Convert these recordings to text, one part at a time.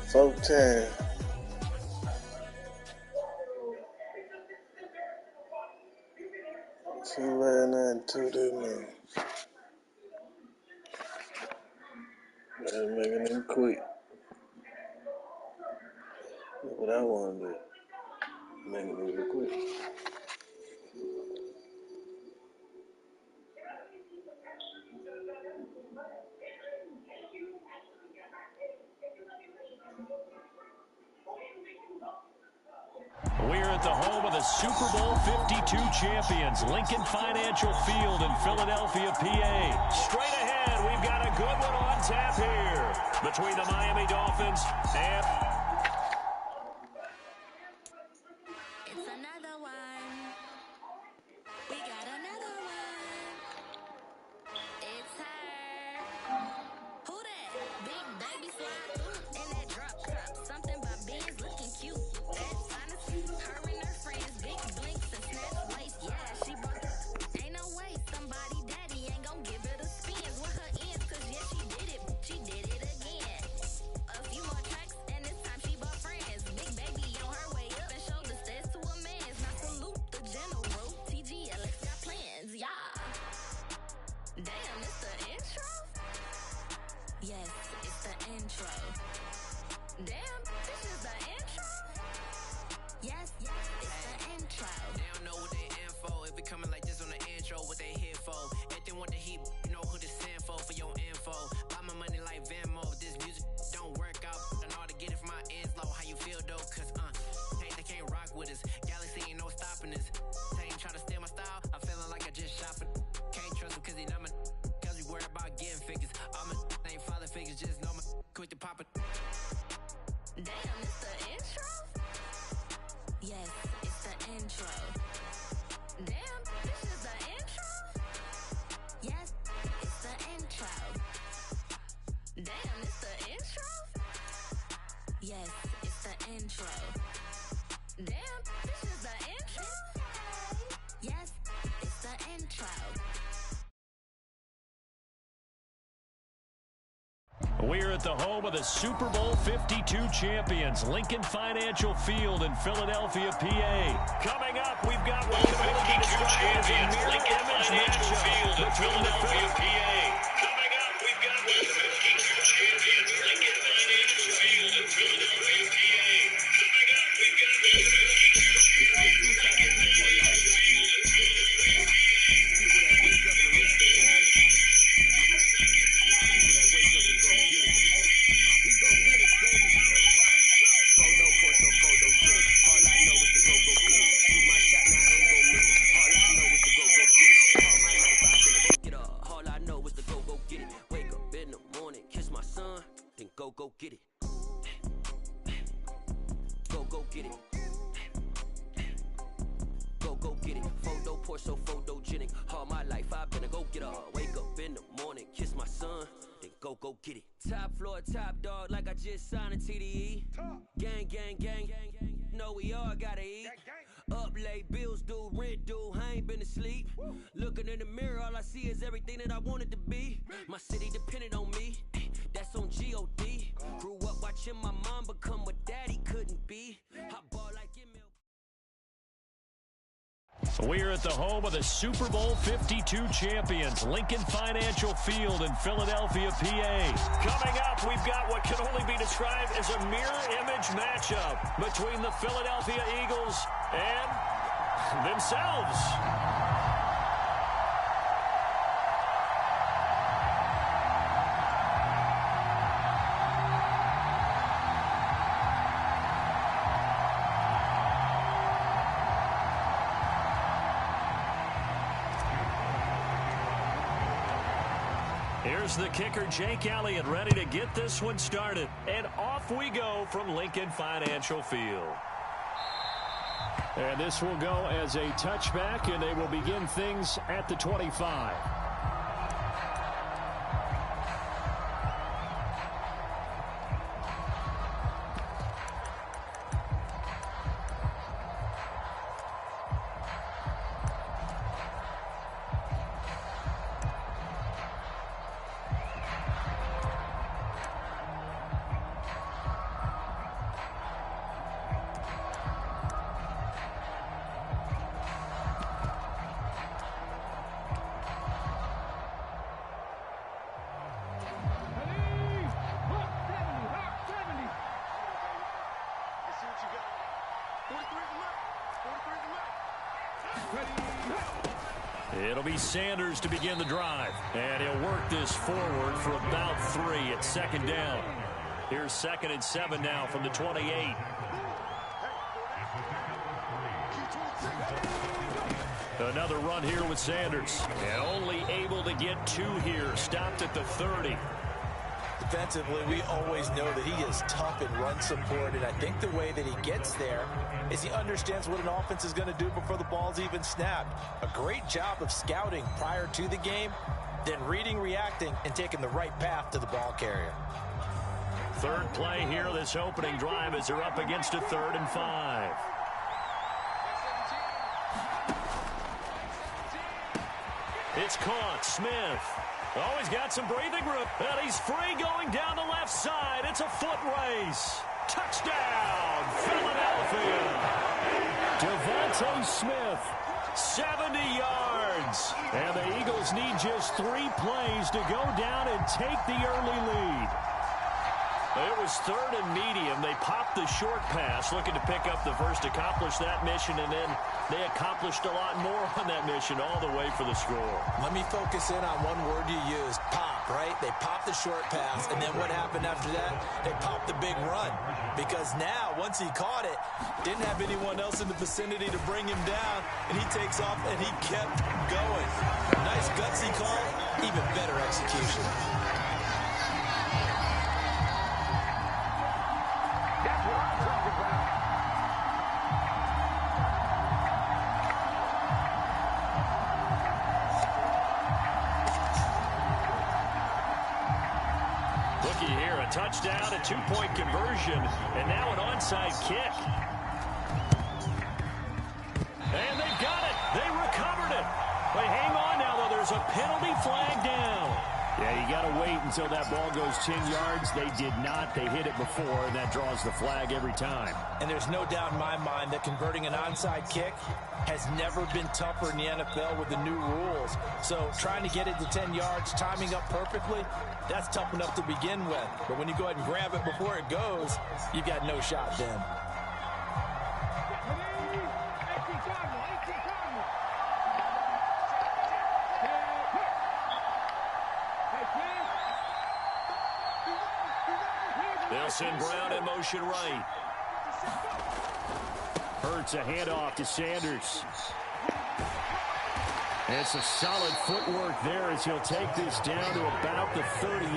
14. Two last night, two this morning. Gotta make it quick. That's what I want to do. Make it really quick. We're at the home of the Super Bowl 52 champions, Lincoln Financial Field in Philadelphia, PA. Straight ahead, we've got a good one on tap here between the Miami Dolphins and... It's another one. We got another one. It's her. Who that? Big baby slide through in that drop top. Something by Benz looking cute. That's honestly her and her friends. Big blinks and snatch waist. Yeah, she bought the... Ain't no way somebody daddy ain't gon' give it a spins with her ends. Cause yeah, she did it. She did it again. A few more tracks and this time she bought friends. Big baby on her way up and showed the stairs to a man's. Now salute the general. TGLX got plans. Yeah. Damn, it's the intro? Yes, it's the intro. Damn, this is the intro? Yes, it's the intro. They don't know what they in for. If it coming like this on the intro, what they here for? If they want the heat, you know who to send for your info. Buy my money like Venmo. If this music don't work out, I know how to get it from my ends low. How you feel though? Cause they can't rock with us. Galaxy ain't no stopping us. They ain't try to steal my style. I'm feeling like I just shot for. Can't trust him cause he not my. Cause we worried about getting figures. All my ain't father figures, just know my quick to pop it. Damn, it's the intro? Yes, it's the intro. Damn, this is the intro? Yes, it's the intro. Damn, it's the intro? Yes, it's the intro. Damn, this is the intro? Yes, it's the intro. We're at the home of the Super Bowl 52 champions, Lincoln Financial Field in Philadelphia, PA. Coming up, we've got one of the 52 champions, Lincoln Financial Field in Philadelphia, PA. Coming up, we've got one of the 52 champions, Lincoln Financial Field in Philadelphia, PA. Coming up, we've got one of the 52 champions, Lincoln Financial Field in Philadelphia, PA. Go get it. Go get it. Go get it. Photo poor, so photogenic. All my life I've been a go getter. Wake up in the morning, kiss my son, then go get it. Top floor, top dog, like I just signed a TDE. Gang, gang, gang, gang, gang. Know we all gotta eat. Up late, bills due, rent due, I ain't been asleep. Looking in the mirror, all I see is everything that I wanted to be. My city depended on me, that's on G.O.D. Grew up watching my mom become what daddy couldn't be. I ball like Emil. We're at the home of the Super Bowl 52 champions, Lincoln Financial Field in Philadelphia, PA. Coming up, we've got what can only be described as a mirror image matchup between the Philadelphia Eagles and themselves. Here's the kicker, Jake Elliott, ready to get this one started. And off we go from Lincoln Financial Field. And this will go as a touchback, and they will begin things at the 25. It'll be Sanders to begin the drive. And he'll work this forward for about 3 at second down. Here's 2nd and 7 now from the 28. Another run here with Sanders. And only able to get 2 here. Stopped at the 30. Defensively, we always know that he is tough in run support, and I think the way that he gets there is he understands what an offense is going to do before the ball's even snapped. A great job of scouting prior to the game, then reading, reacting, and taking the right path to the ball carrier. Third play here, this opening drive, as they're up against a 3rd and 5. It's caught. Smith. Oh, he's got some breathing room. And he's free going down the left side. It's a foot race. Touchdown, Philadelphia. Devontae Smith, 70 yards. And the Eagles need just 3 plays to go down and take the early lead. It was 3rd and medium. They popped the short pass, looking to pick up the first, accomplish that mission, and then they accomplished a lot more on that mission all the way for the score. Let me focus in on one word you used, pop, right? They popped the short pass, and then what happened after that? They popped the big run. Because now, once he caught it, didn't have anyone else in the vicinity to bring him down, and he takes off, and he kept going. Nice gutsy call, even better execution. Touchdown, a 2-point conversion, and now an onside kick. And they've got it. They recovered it. But hang on now, though. There's a penalty flag down. Yeah, you got to wait until that ball goes 10 yards. They did not. They hit it before, and that draws the flag every time. And there's no doubt in my mind that converting an onside kick has never been tougher in the NFL with the new rules. So trying to get it to 10 yards, timing up perfectly, that's tough enough to begin with. But when you go ahead and grab it before it goes, you've got no shot then. They'll send Brown in motion right. Hurts a handoff to Sanders. And it's a solid footwork there as he'll take this down to about the 38.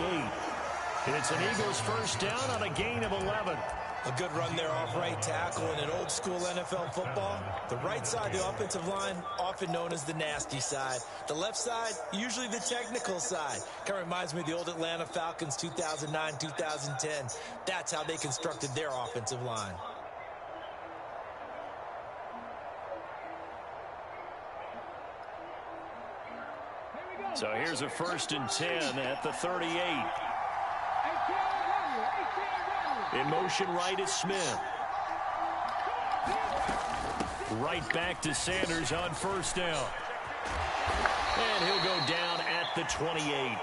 And it's an Eagles first down on a gain of 11. A good run there off right tackle in an old school NFL football. The right side of the offensive line, often known as the nasty side. The left side, usually the technical side. Kind of reminds me of the old Atlanta Falcons 2009-2010. That's how they constructed their offensive line. So here's a 1st and 10 at the 38. In motion right is Smith. Right back to Sanders on 1st down. And he'll go down at the 28.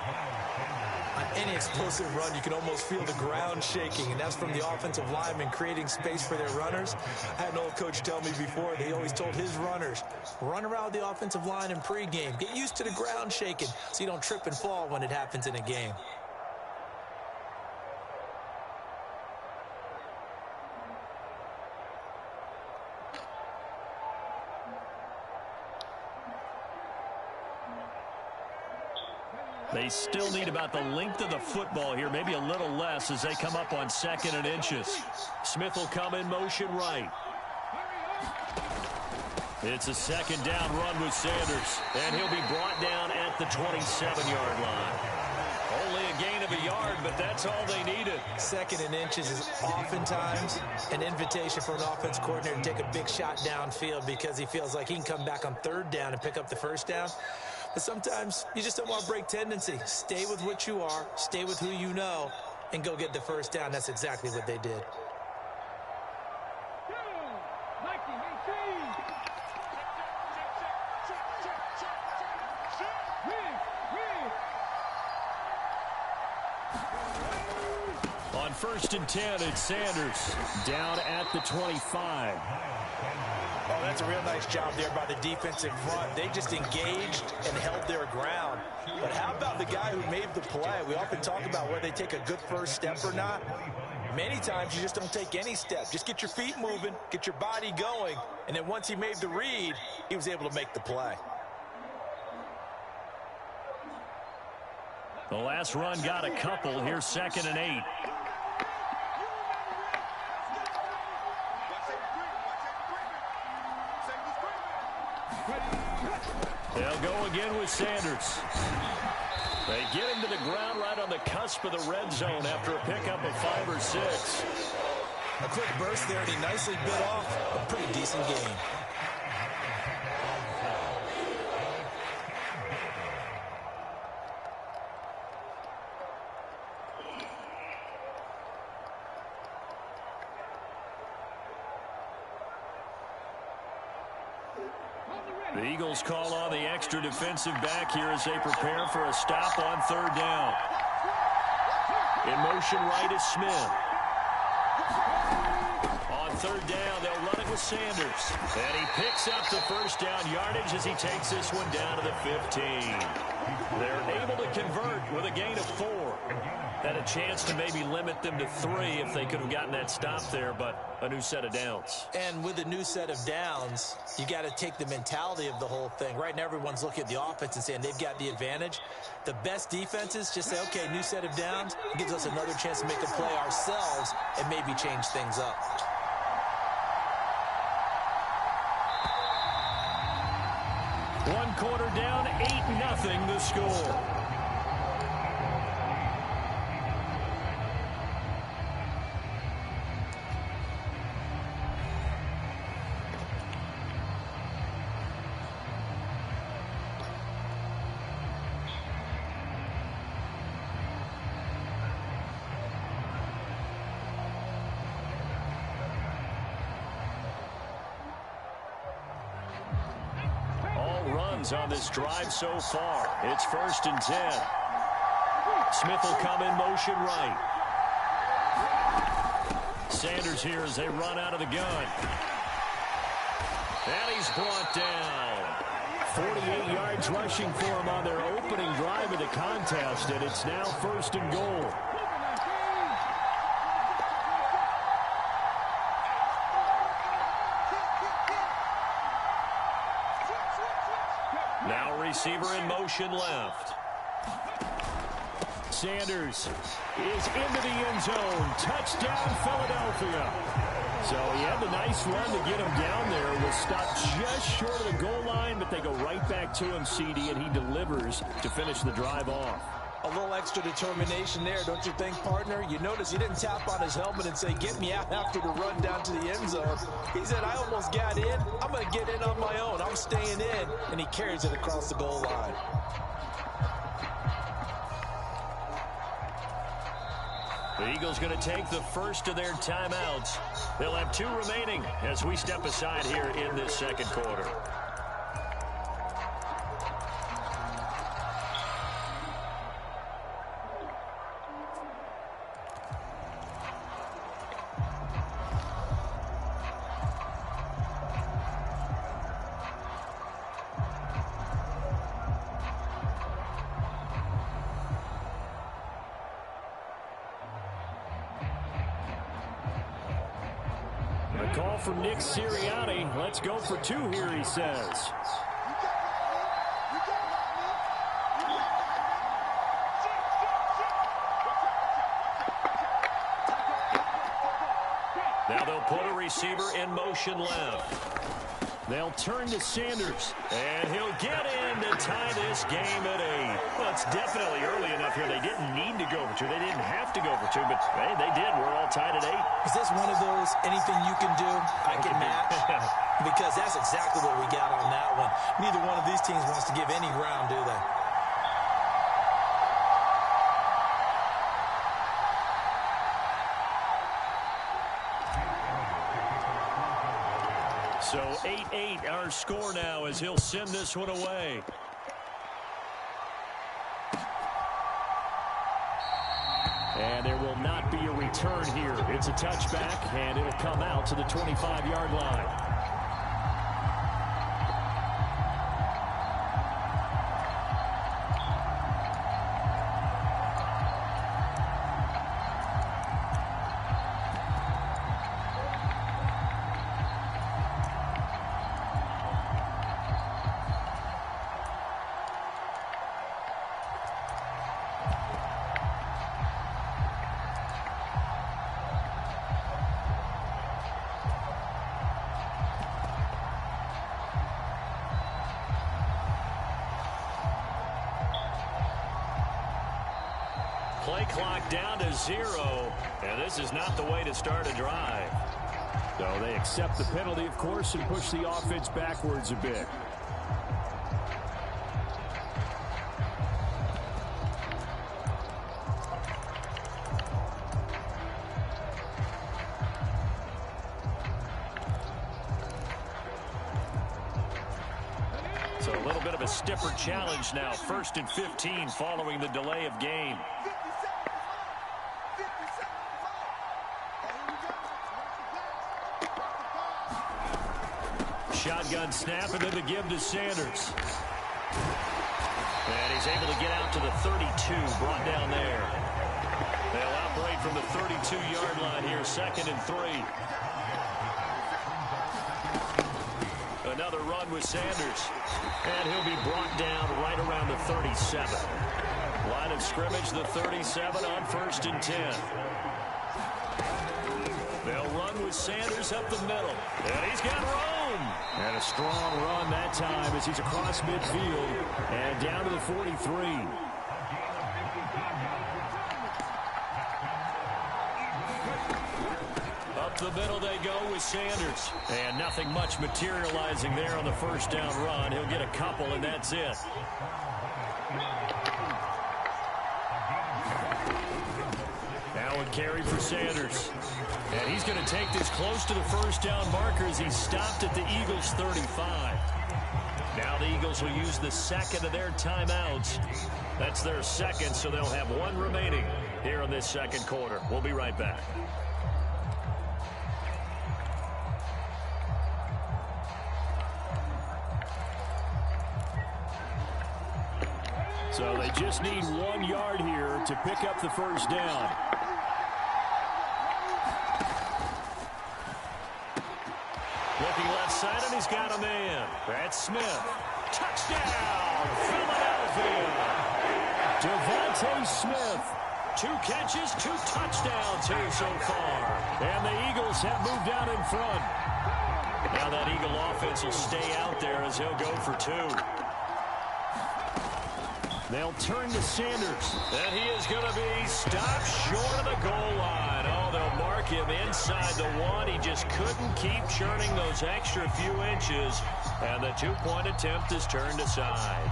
On any explosive run, you can almost feel the ground shaking, and that's from the offensive linemen creating space for their runners. I had an old coach tell me before, he always told his runners, run around the offensive line in pregame. Get used to the ground shaking so you don't trip and fall when it happens in a game. They still need about the length of the football here, maybe a little less as they come up on 2nd and inches. Smith will come in motion right. It's a 2nd down run with Sanders, and he'll be brought down at the 27-yard line. Only a gain of a yard, but that's all they needed. 2nd and inches is oftentimes an invitation for an offense coordinator to take a big shot downfield because he feels like he can come back on 3rd down and pick up the 1st down. But sometimes you just don't want to break tendency. Stay with what you are, stay with who you know, and go get the 1st down. That's exactly what they did. On first and 10. It's Sanders down at the 25. Oh, that's a real nice job there by the defensive front. They just engaged and held their ground. But how about the guy who made the play? We often talk about whether they take a good first step or not. Many times you just don't take any step. Just get your feet moving, get your body going, and then once he made the read, he was able to make the play. The last run got a couple. Here's 2nd and 8. They'll go again with Sanders. They get him to the ground right on the cusp of the red zone after a pickup of 5 or 6. A quick burst there, and he nicely bit off a pretty decent gain. The Eagles call on the extra defensive back here as they prepare for a stop on 3rd down. In motion right is Smith. On 3rd down, they'll run it with Sanders. And he picks up the first down yardage as he takes this one down to the 15. They're able to convert with a gain of 4. Had a chance to maybe limit them to 3 if they could have gotten that stop there, but a new set of downs. And with a new set of downs, you got to take the mentality of the whole thing. Right now, everyone's looking at the offense and saying they've got the advantage. The best defenses just say, okay, new set of downs. It gives us another chance to make a play ourselves and maybe change things up. One quarter down, 8-0 the score. On this drive so far. It's 1st and 10. Smith will come in motion right. Sanders here as they run out of the gun. And he's brought down. 48 yards rushing for him on their opening drive of the contest, and it's now 1st and goal. Receiver in motion left. Sanders is into the end zone. Touchdown, Philadelphia. So he had the nice run to get him down there. Was stopped just short of the goal line, but they go right back to him, CD, and he delivers to finish the drive off. A little extra determination there, don't you think, partner? You notice he didn't tap on his helmet and say, get me out after the run down to the end zone. He said, I almost got in. I'm going to get in on my own. I'm staying in. And he carries it across the goal line. The Eagles going to take the first of their timeouts. They'll have 2 remaining as we step aside here in this 2nd quarter. Call from Nick Sirianni. Let's go for 2 here, he says. Now they'll put a receiver in motion left. They'll turn to Sanders, and he'll get in to tie this game at 8. Well, it's definitely early enough here. They didn't need to go for 2. They didn't have to go for 2, but hey, they did. We're all tied at 8. Is this one of those anything you can do, I can match? Because that's exactly what we got on that one. Neither one of these teams wants to give any ground, do they? So 8-8 our score now as he'll send this one And there will not be a return here. It's a touchback, and it'll come out to the 25-yard line. Play clock down to 0, and this is not the way to start a drive. So they accept the penalty, of course, and push the offense backwards a bit. So a little bit of a stiffer challenge now. 1st and 15 following the delay of game. Shotgun snap, and then the give to Sanders. And he's able to get out to the 32, brought down there. They'll operate from the 32-yard line here, 2nd and 3. Another run with Sanders. And he'll be brought down right around the 37. Line of scrimmage, the 37 on 1st and 10. They'll run with Sanders up the middle. And he's got room. And a strong run that time as he's across midfield and down to the 43. Up the middle they go with Sanders. And nothing much materializing there on the 1st down run. He'll get a couple, and that's it. Now a carry for Sanders. And he's going to take this close to the 1st down marker as he's stopped at the Eagles' 35. Now the Eagles will use the 2nd of their timeouts. That's their 2nd, so they'll have 1 remaining here in this 2nd quarter. We'll be right back. So they just need 1 yard here to pick up the 1st down. Looking left side, and he's got a man. That's Smith. Touchdown, Philadelphia. Devontae Smith. 2 catches, 2 touchdowns here so far. And the Eagles have moved out in front. Now that Eagle offense will stay out there as he'll go for 2. They'll turn to Sanders. And he is going to be stopped short of the goal line. Oh, they'll mark him inside the 1. He just couldn't keep churning those extra few inches. And the 2-point attempt is turned aside.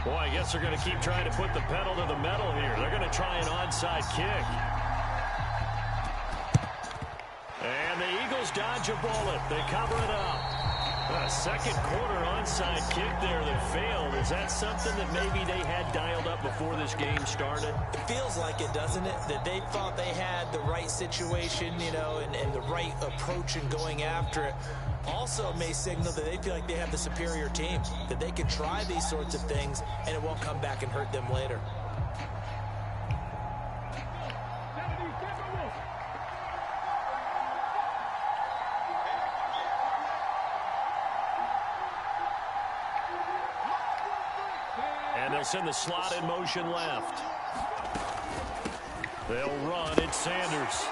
Boy, I guess they're going to keep trying to put the pedal to the metal here. They're going to try an onside kick. And the Eagles dodge a bullet. They cover it up. A 2nd quarter onside kick there that failed. Is that something that maybe they had dialed up before this game started? It feels like it, doesn't it? That they thought they had the right situation, you know, and the right approach in going after it. Also may signal that they feel like they have the superior team, that they can try these sorts of things and it won't come back and hurt them later. And they'll send the slot in motion left. They'll run. It's Sanders.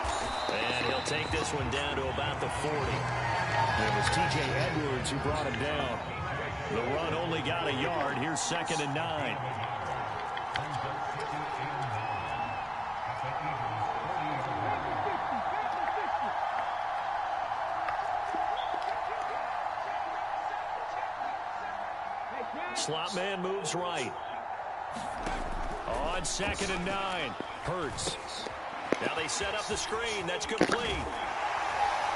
And he'll take this one down to about the 40. It was T.J. Edwards who brought him down. The run only got a yard. Here's 2nd and 9. Slot man moves right. On 2nd and 9. Hurts. Now they set up the screen. That's complete.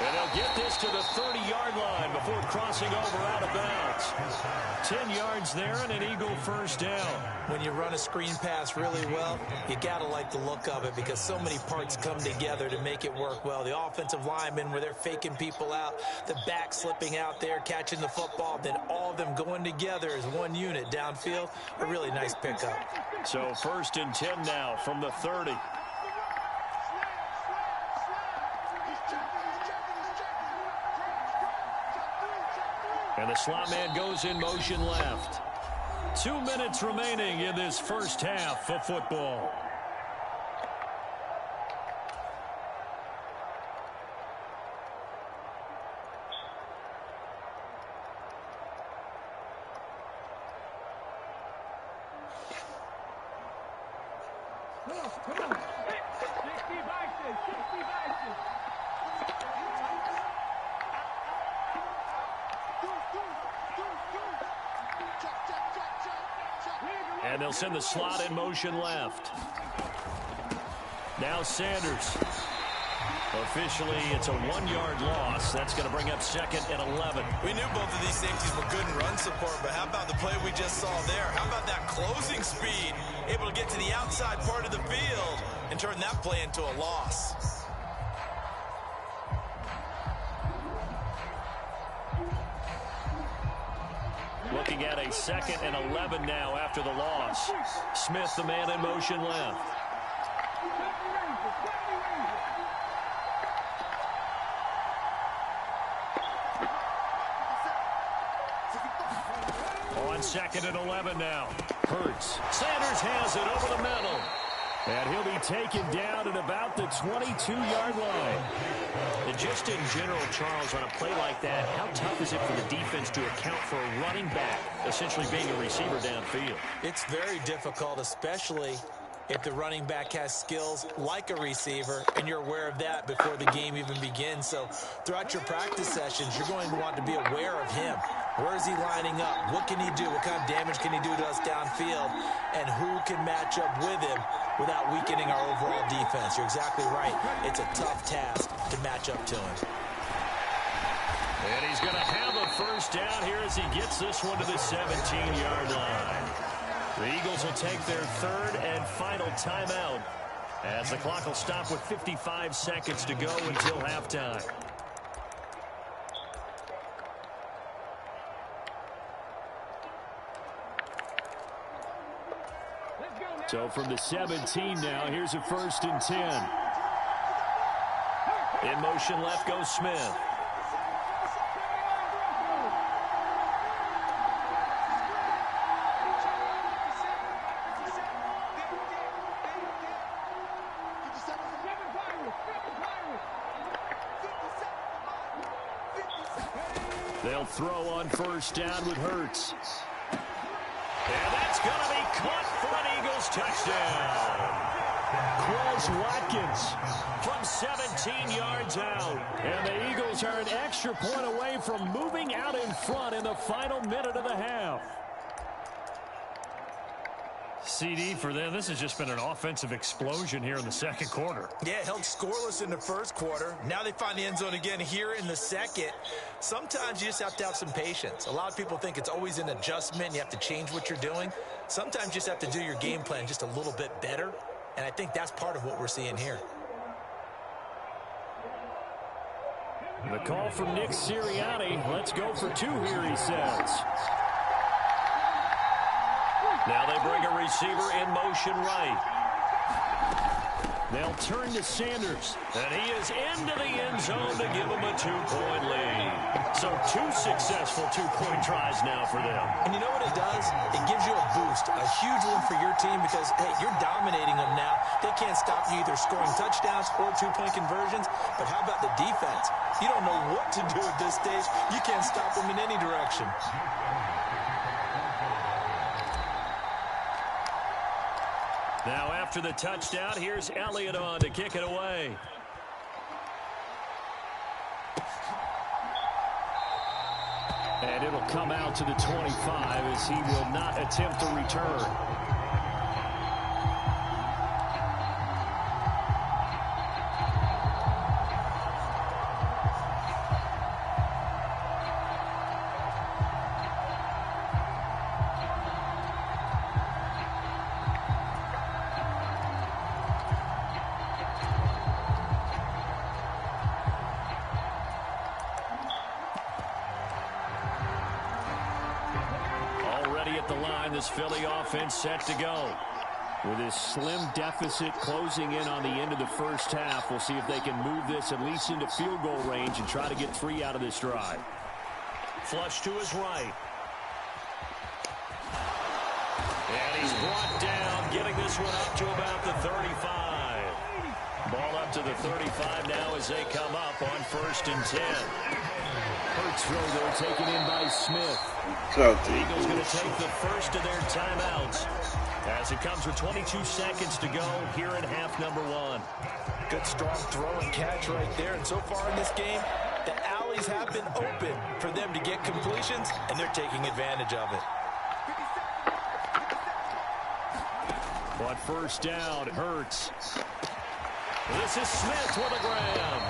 And they'll get this to the 30-yard line before crossing over out of bounds. 10 yards there and an Eagle first down. When you run a screen pass really well, you got to like the look of it because so many parts come together to make it work well. The offensive linemen where they're faking people out, the back slipping out there, catching the football, then all of them going together as one unit downfield. A really nice pickup. So 1st and 10 now from the 30. And the slot man goes in motion left. 2 minutes remaining in this first half of football. And they'll send the slot in motion left. Now Sanders. Officially, it's a 1-yard loss. That's going to bring up 2nd and 11. We knew both of these safeties were good in run support, but how about the play we just saw there? How about that closing speed? Able to get to the outside part of the field and turn that play into a loss. Looking at a 2nd and 11 now after the loss. Smith, the man in motion left. On 2nd and 11 now. Hurts. Sanders has it over the middle. And he'll be taken down at about the 22-yard line. And just in general, Charles, on a play like that, how tough is it for the defense to account for a running back essentially being a receiver downfield? It's very difficult, especially if the running back has skills like a receiver, and you're aware of that before the game even begins. So throughout your practice sessions, you're going to want to be aware of him. Where is he lining up? What can he do? What kind of damage can he do to us downfield? And who can match up with him without weakening our overall defense? You're exactly right. It's a tough task to match up to him. And he's going to have a first down here as he gets this one to the 17-yard line. The Eagles will take their 3rd and final timeout as the clock will stop with 55 seconds to go until halftime. So from the 17 now, here's a 1st and 10. In motion left goes Smith. They'll throw on 1st down with Hurts. And that's going to be caught for an Eagles touchdown. Quez Watkins from 17 yards out. And the Eagles are an extra point away from moving out in front in the final minute of the half. CD for them. This has just been an offensive explosion here in the 2nd quarter. Yeah, held scoreless in the 1st quarter. Now they find the end zone again here in the 2nd. Sometimes you just have to have some patience. A lot of people think it's always an adjustment. You have to change what you're doing. Sometimes you just have to do your game plan just a little bit better. And I think that's part of what we're seeing here. The call from Nick Sirianni. Let's go for 2 here, he says. Now they bring a receiver in motion right. They'll turn to Sanders, and he is into the end zone to give him a 2-point lead. So 2 successful 2-point tries now for them. And you know what it does? It gives you a boost, a huge one for your team because, hey, you're dominating them now. They can't stop you either scoring touchdowns or 2-point conversions. But how about the defense? You don't know what to do at this stage. You can't stop them in any direction. Now after the touchdown, here's Elliott on to kick it away. And it'll come out to the 25 as he will not attempt a return. this Philly offense set to go. With this slim deficit closing in on the end of the first half, we'll see if they can move this at least into field goal range and try to get 3 out of this drive. Flush to his right. And he's brought down, getting this one up to about the 35. Ball up to the 35 now as they come up on 1st and 10. Hurts throw there, taken in by Smith. The Eagles going to take the first of their timeouts as it comes with 22 seconds to go here in half number 1. Good strong throw and catch right there. And so far in this game, the alleys have been open for them to get completions, and they're taking advantage of it. On 1st down, Hurts. This is Smith with a grab.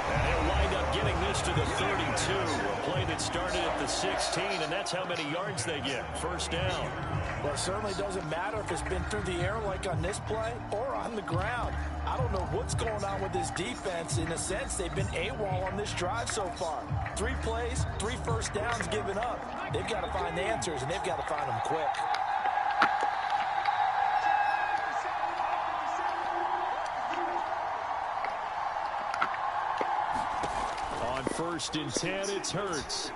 And he'll wind up getting this to the 32. A play that started at the 16, and that's how many yards they get. 1st down. Well, it certainly doesn't matter if it's been through the air like on this play or on the ground. I don't know what's going on with this defense. In a sense, they've been AWOL on this drive so far. 3 plays, 3 first downs given up. They've got to find answers, and they've got to find them quick. On 1st and 10, it's Hurts.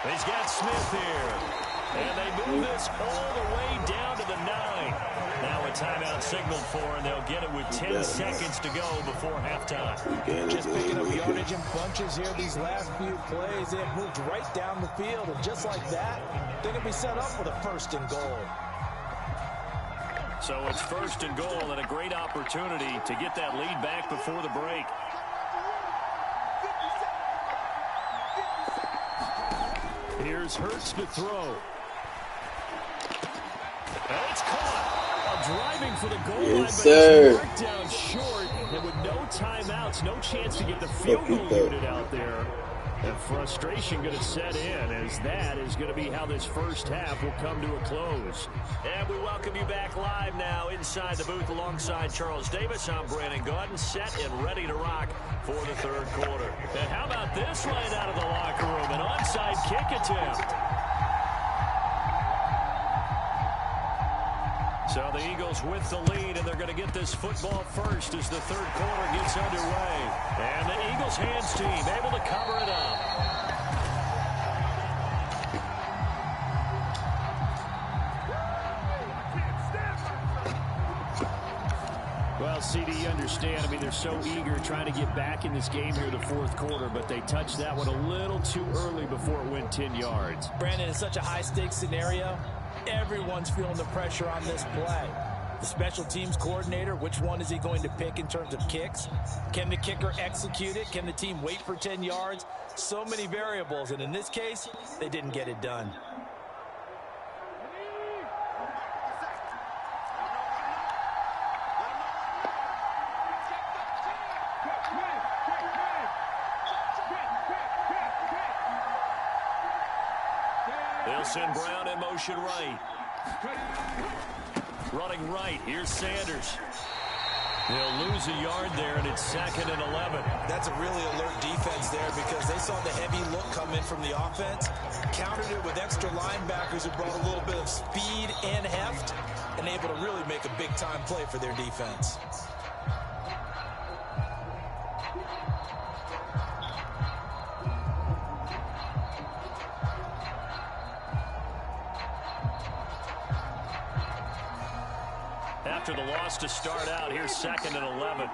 He's got Smith here. And they move this all the way down to the 9. Now a timeout signaled for, and they'll get it with 10 seconds to go before halftime. Just picking up yardage in bunches here these last few plays. They have moved right down the field, and just like that, they're going to be set up for the 1st and goal. So it's 1st and goal, and a great opportunity to get that lead back before the break. Here's Hurts to throw. And it's caught. Driving for the goal line, but it's marked down short. And with no timeouts, no chance to get the field goal unit out there. And frustration going to set in, as that is going to be how this first half will come to a close. And we welcome you back live now inside the booth alongside Charles Davis. I'm Brandon Gaudin, set and ready to rock for the 3rd quarter. And how about this right out of the locker room? An onside kick attempt. So the Eagles with the lead, and they're going to get this football first as the 3rd quarter gets underway. And the Eagles hands team able to cover it up. Well, CD, you understand. I mean, they're so eager trying to get back in this game here the 4th quarter, but they touched that one a little too early before it went 10 yards. Brandon, it's such a high-stakes scenario. Everyone's feeling the pressure on this play. The special teams coordinator, which one is he going to pick in terms of kicks? Can the kicker execute it? Can the team wait for 10 yards? So many variables, and in this case, they didn't get it done. They'll send Brown in motion right. Running right, here's Sanders. They'll lose a yard there, and it's 2nd and 11. That's a really alert defense there because they saw the heavy look come in from the offense, countered it with extra linebackers who brought a little bit of speed and heft, and able to really make a big-time play for their defense. After the loss to start out, here's 2nd and 11.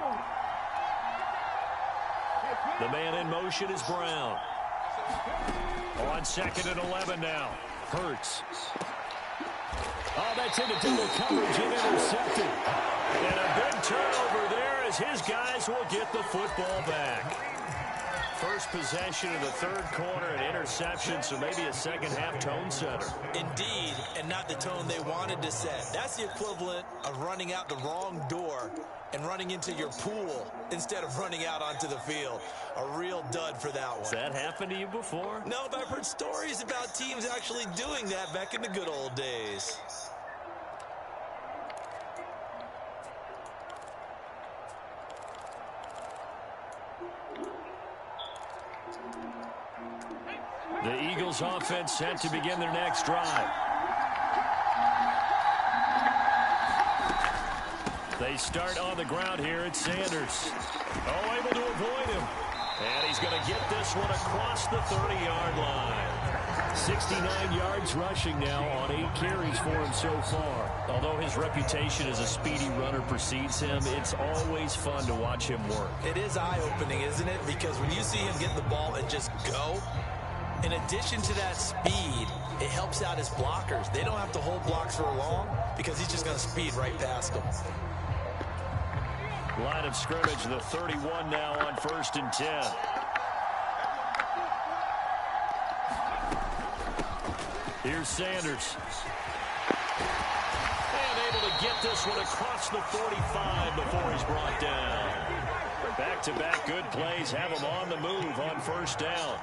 The man in motion is Brown. On 2nd and 11 now. Hurts. Oh, that's into double coverage and intercepted. And a big turnover there as his guys will get the football back. First possession of the 3rd quarter, an interception, so maybe a second-half tone setter. Indeed, and not the tone they wanted to set. That's the equivalent of running out the wrong door and running into your pool instead of running out onto the field. A real dud for that one. Has that happened to you before? No, but I've heard stories about teams actually doing that back in the good old days. The Eagles offense set to begin their next drive. They start on the ground here at Sanders. Oh, able to avoid him. And he's going to get this one across the 30-yard line. 69 yards rushing now on 8 carries for him so far. Although his reputation as a speedy runner precedes him, it's always fun to watch him work. It is eye-opening, isn't it? Because when you see him get the ball and just go, in addition to that speed, it helps out his blockers. They don't have to hold blocks for long because he's just going to speed right past them. Line of scrimmage, the 31 now on 1st and 10. Here's Sanders. And able to get this one across the 45 before he's brought down. Back-to-back good plays have him on the move on 1st down.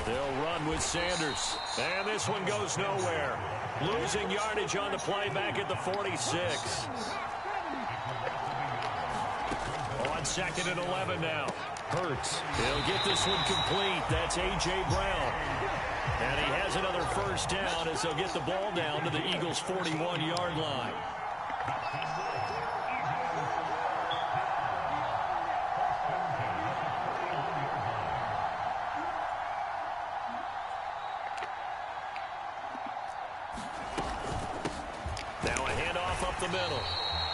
They'll run with Sanders. And this one goes nowhere. Losing yardage on the play back at the 46. On 2nd and 11 now. Hurts. He'll get this one complete. That's A.J. Brown. And he has another 1st down as they'll get the ball down to the Eagles' 41-yard line. Now a handoff up the middle.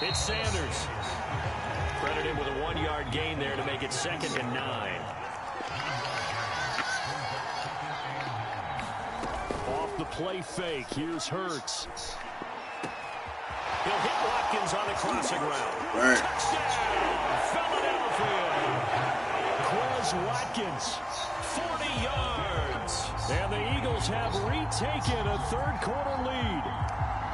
It's Sanders. Credited with a 1-yard gain there to make it 2nd and 9. Off the play fake. Here's Hurts. He'll hit Watkins on the crossing route. Right. Touchdown, Philadelphia. Quez Watkins, 40 yards. And the Eagles have retaken a 3rd-quarter lead.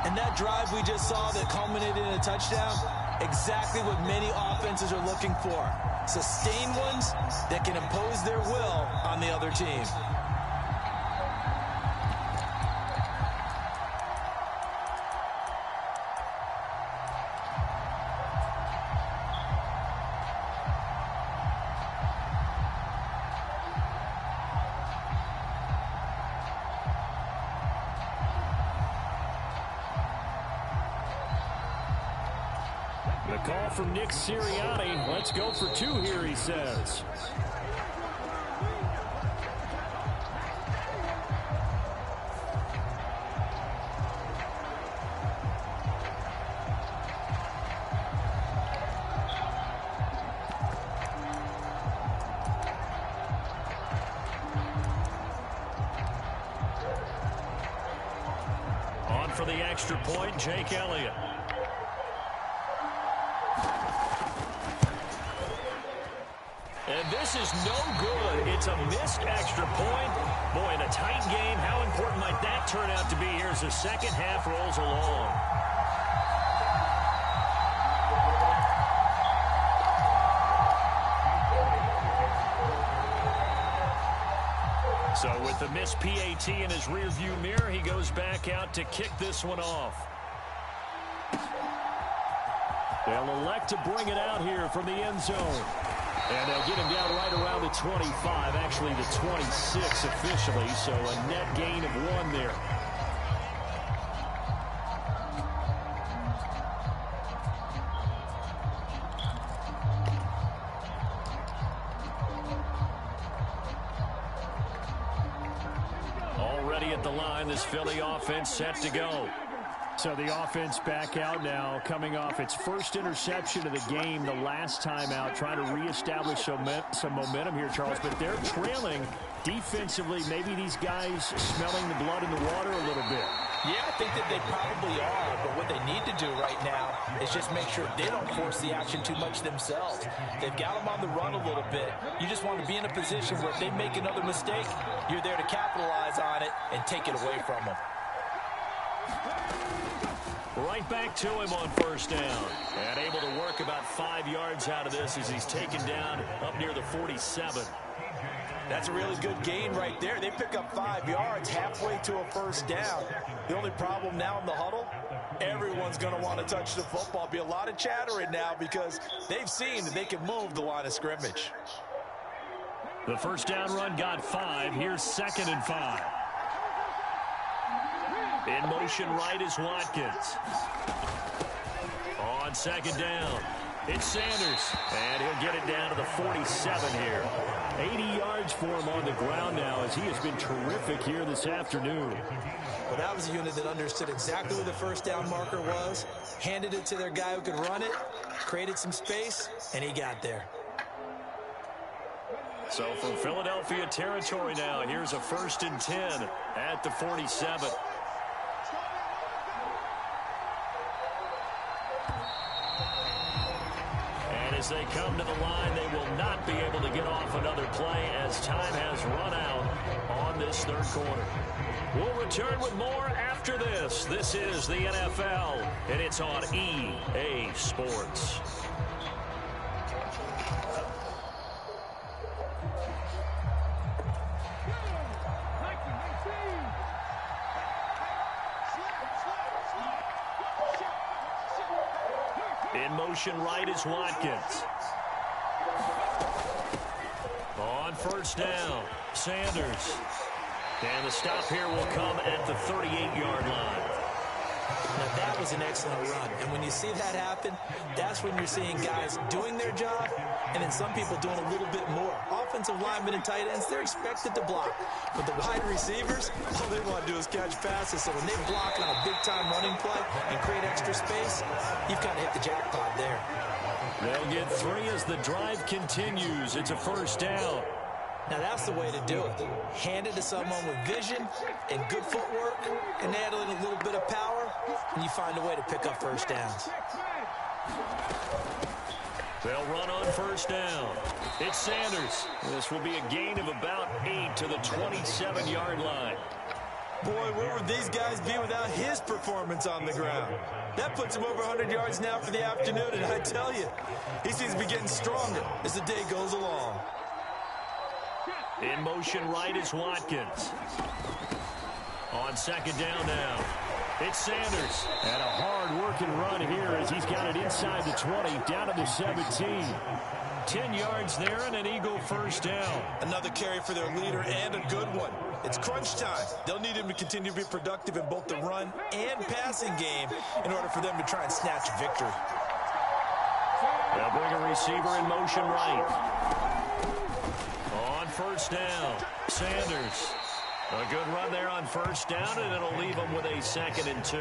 And that drive we just saw that culminated in a touchdown, exactly what many offenses are looking for. Sustained ones that can impose their will on the other team. The call from Nick Sirianni. Let's go for 2 here, he says. On for the extra point, Jake Elliott. And this is no good. It's a missed extra point. Boy, in a tight game, how important might that turn out to be here as the second half rolls along? So with the missed PAT in his rearview mirror, he goes back out to kick this one off. They'll elect to bring it out here from the end zone. And they'll get him down right around the 25, actually the 26 officially, so a net gain of 1 there. Already at the line, this Philly offense set to go. So the offense back out now, coming off its first interception of the game the last time out, trying to reestablish some momentum here, Charles. But they're trailing defensively. Maybe these guys smelling the blood in the water a little bit. Yeah, I think that they probably are, but what they need to do right now is just make sure they don't force the action too much themselves. They've got them on the run a little bit. You just want to be in a position where if they make another mistake, you're there to capitalize on it and take it away from them. Right back to him on 1st down. And able to work about 5 yards out of this as he's taken down up near the 47. That's a really good gain right there. They pick up 5 yards halfway to a 1st down. The only problem now in the huddle, everyone's going to want to touch the football. Be a lot of chattering now because they've seen that they can move the line of scrimmage. The 1st down run got 5. Here's 2nd and 5. In motion right is Watkins. On second down, it's Sanders. And he'll get it down to the 47 here. 80 yards for him on the ground now as he has been terrific here this afternoon. Well, that was a unit that understood exactly where the first down marker was, handed it to their guy who could run it, created some space, and he got there. So from Philadelphia territory now, here's a 1st and 10 at the 47. And as they come to the line, they will not be able to get off another play as time has run out on this third quarter. We'll return with more after this. This is the NFL, and it's on EA Sports. In motion right is Watkins. On first down, Sanders. And the stop here will come at the 38-yard line. Now, that was an excellent run. And when you see that happen, that's when you're seeing guys doing their job and then some people doing a little bit more. Offensive linemen and tight ends, they're expected to block. But the wide receivers, all they want to do is catch passes. So when they block on a big-time running play and create extra space, you've kind of hit the jackpot there. They'll get 3 as the drive continues. It's a first down. Now, that's the way to do it. Hand it to someone with vision and good footwork and add in a little bit of power, and you find a way to pick up first downs. They'll run on first down. It's Sanders. This will be a gain of about 8 to the 27-yard line. Boy, where would these guys be without his performance on the ground? That puts him over 100 yards now for the afternoon, and I tell you, he seems to be getting stronger as the day goes along. In motion right is Watkins. On second down now, it's Sanders. And a hard-working run here as he's got it inside the 20, down to the 17. 10 yards there and an Eagle first down. Another carry for their leader and a good one. It's crunch time. They'll need him to continue to be productive in both the run and passing game in order for them to try and snatch a victory. They'll bring a receiver in motion right. On first down, Sanders. A good run there on first down, and it'll leave them with a 2nd and 2.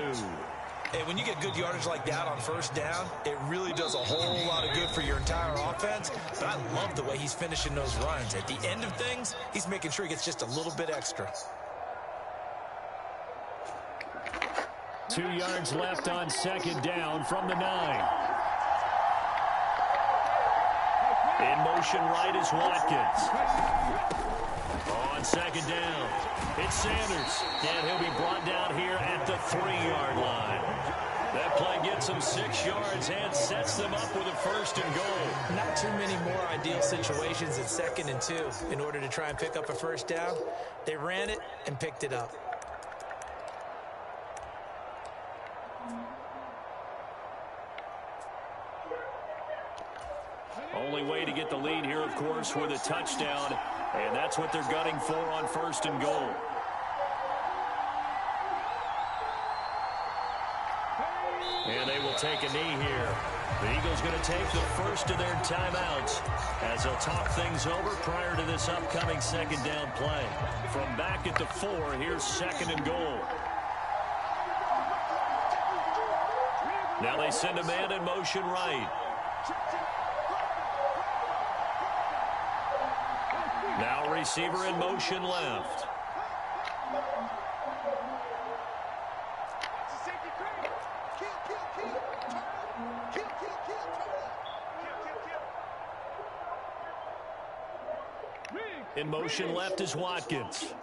Hey, when you get good yardage like that on first down, it really does a whole lot of good for your entire offense. But I love the way he's finishing those runs. At the end of things, he's making sure he gets just a little bit extra. 2 yards left on second down from the 9. In motion right is Watkins. On second down, it's Sanders. And he'll be brought down here at the 3-yard line. That play gets them 6 yards and sets them up with a 1st and goal. Not too many more ideal situations at 2nd and 2 in order to try and pick up a first down. They ran it and picked it up. Only way to get the lead here, of course, with a touchdown. And that's what they're gunning for on 1st and goal. And they will take a knee here. The Eagles going to take the first of their timeouts as they'll talk things over prior to this upcoming 2nd down play. From back at the 4, here's 2nd and goal. Now they send a man in motion right. Now receiver in motion left. In motion left is Watkins.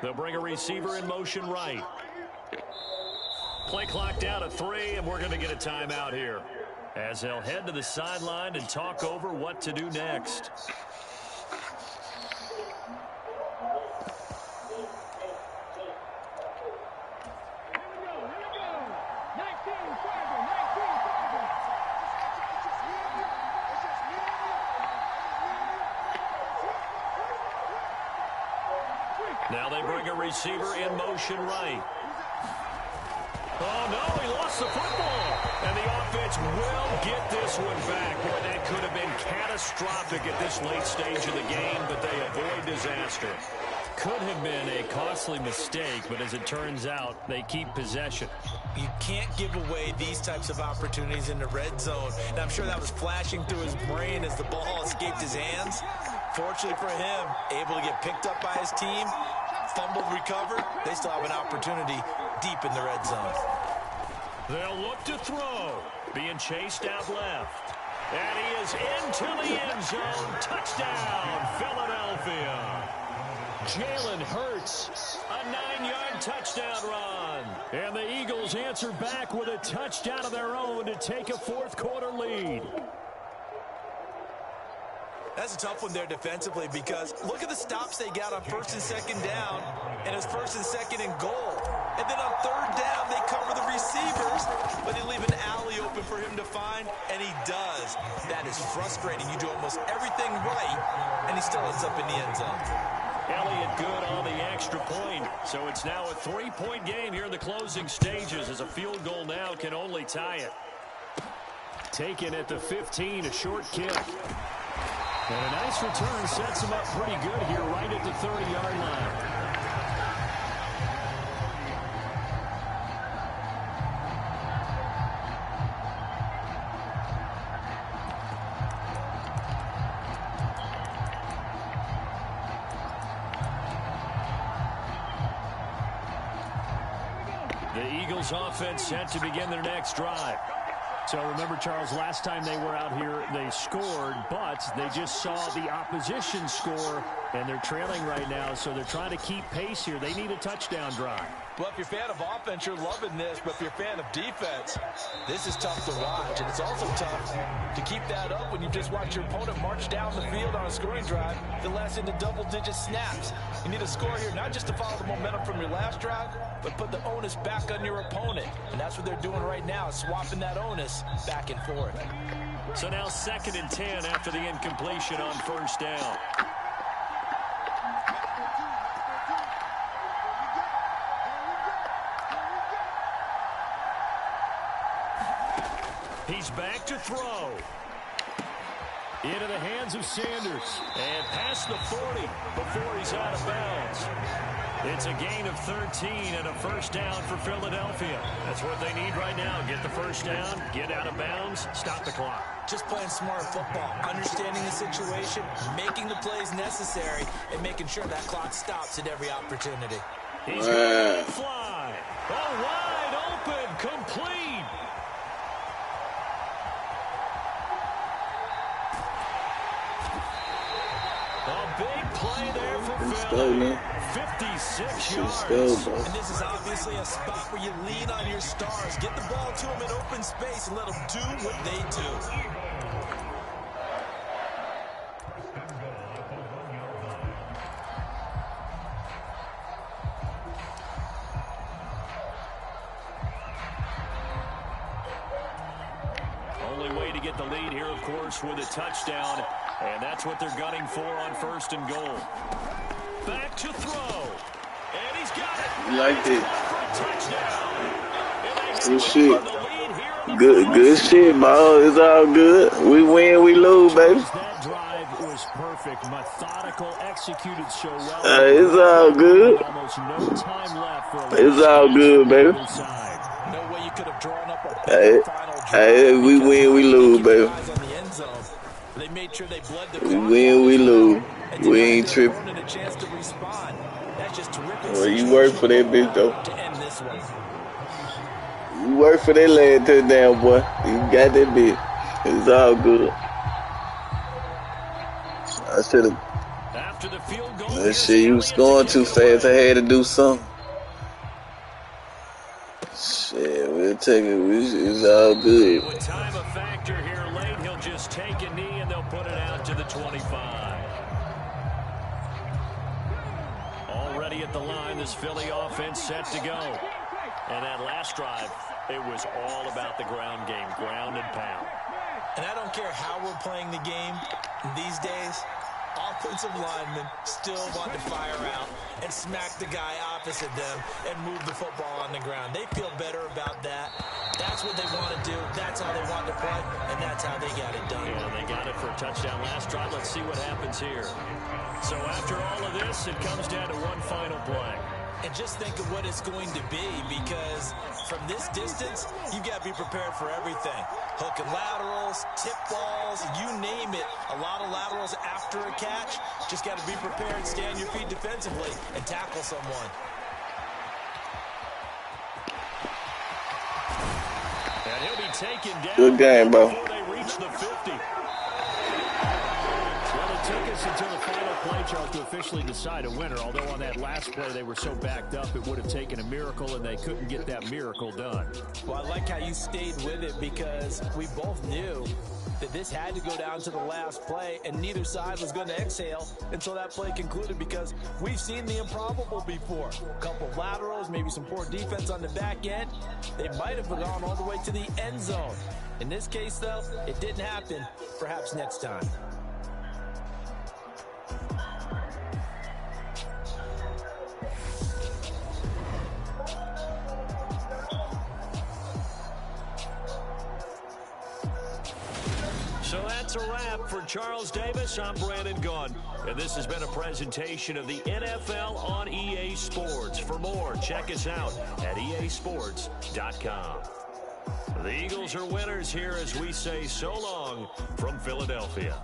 They'll bring a receiver in motion right. Play clock down to 3, and we're going to get a timeout here as they'll head to the sideline and talk over what to do next. Now they bring a receiver in motion right. Oh, no, he lost the football. And the offense will get this one back. Boy, that could have been catastrophic at this late stage of the game, but they avoid disaster. Could have been a costly mistake, but as it turns out, they keep possession. You can't give away these types of opportunities in the red zone. And I'm sure that was flashing through his brain as the ball escaped his hands. Fortunately for him, able to get picked up by his team, fumbled, recovered. They still have an opportunity deep in the red zone. They'll look to throw. Being chased out left. And he is into the end zone. Touchdown, Philadelphia. Jalen Hurts, a 9-yard touchdown run. And the Eagles answer back with a touchdown of their own to take a fourth-quarter lead. That's a tough one there defensively because look at the stops they got on 1st and 2nd down, and it's 1st and 2nd and goal. And then on 3rd down, they cover the receivers, but they leave an alley open for him to find, and he does. That is frustrating. You do almost everything right, and he still ends up in the end zone. Elliott good on the extra point. So it's now a 3-point game here in the closing stages as a field goal now can only tie it. Taken at the 15, a short kick. And a nice return sets him up pretty good here right at the 30-yard line. The Eagles offense set to begin their next drive. So remember, Charles, last time they were out here, they scored, but they just saw the opposition score, and they're trailing right now, so they're trying to keep pace here. They need a touchdown drive. Well, if you're a fan of offense, you're loving this, but if you're a fan of defense, this is tough to watch, and it's also tough to keep that up when you just watch your opponent march down the field on a scoring drive that lasts into double-digit snaps. You need a score here, not just to follow the momentum from your last drive, but put the onus back on your opponent, and that's what they're doing right now, swapping that onus back and forth. So now 2nd and 10 after the incompletion on 1st down. He's back to throw. Into the hands of Sanders. And past the 40 before he's out of bounds. It's a gain of 13 and a 1st down for Philadelphia. That's what they need right now. Get the 1st down, get out of bounds, stop the clock. Just playing smart football, understanding the situation, making the plays necessary, and making sure that clock stops at every opportunity. He's going to fly. Oh, wide open, complete. A big play there for Philly. 56 yards. And this is obviously a spot where you lean on your stars. Get the ball to them in open space and let them do what they do. Only way to get the lead here, of course, with a touchdown. And that's what they're gunning for on 1st and goal. Back to throw. And he's got it. You like it. Good shit. Good shit, ball. It's all good. We win, we lose, baby. That drive was perfect. Methodical, executed so well. It's all good. Almost no time left for it's all good, baby. No way you could have drawn up a final drive. Hey, we win, we lose, baby. They made sure they bled the we win, we lose. We ain't tripping. Well, you work for that bitch, though. You work for that last touchdown, boy. You got that bitch. It's all good. I should have. That shit, you was going too fast. I had to do something. Shit, we'll take it. It's all good. With time a factor here late, he'll just take a knee and they'll put it out to the 25. Already at the line, this Philly offense set to go. And that last drive, it was all about the ground game, ground and pound. And I don't care how we're playing the game these days, offensive linemen still want to fire out and smack the guy opposite them and move the football on the ground. They feel better about that. That's what they want to do. That's how they want to play, and that's how they got it done. Yeah, they got it for a touchdown last drive. Let's see what happens here. So after all of this, it comes down to one final play. And just think of what it's going to be, because from this distance, you've got to be prepared for everything. Hook and laterals, tip balls, you name it. A lot of laterals after a catch. Just got to be prepared, stay on your feet defensively, and tackle someone. And he'll be taken down. Good game, bro. Before they reach the 50. Well, it took us until the final play, Charles, to officially decide a winner. Although on that last play they were so backed up, it would have taken a miracle, and they couldn't get that miracle done. Well, I like how you stayed with it, because we both knew that this had to go down to the last play, and neither side was going to exhale until that play concluded, because we've seen the improbable before. A couple of laterals, maybe some poor defense on the back end. They might have gone all the way to the end zone. In this case, though, it didn't happen. Perhaps next time. So that's a wrap for Charles Davis. I'm Brandon Gunn, and this has been a presentation of the NFL on EA Sports. For more, check us out at easports.com. The Eagles are winners here as we say so long from Philadelphia.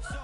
So,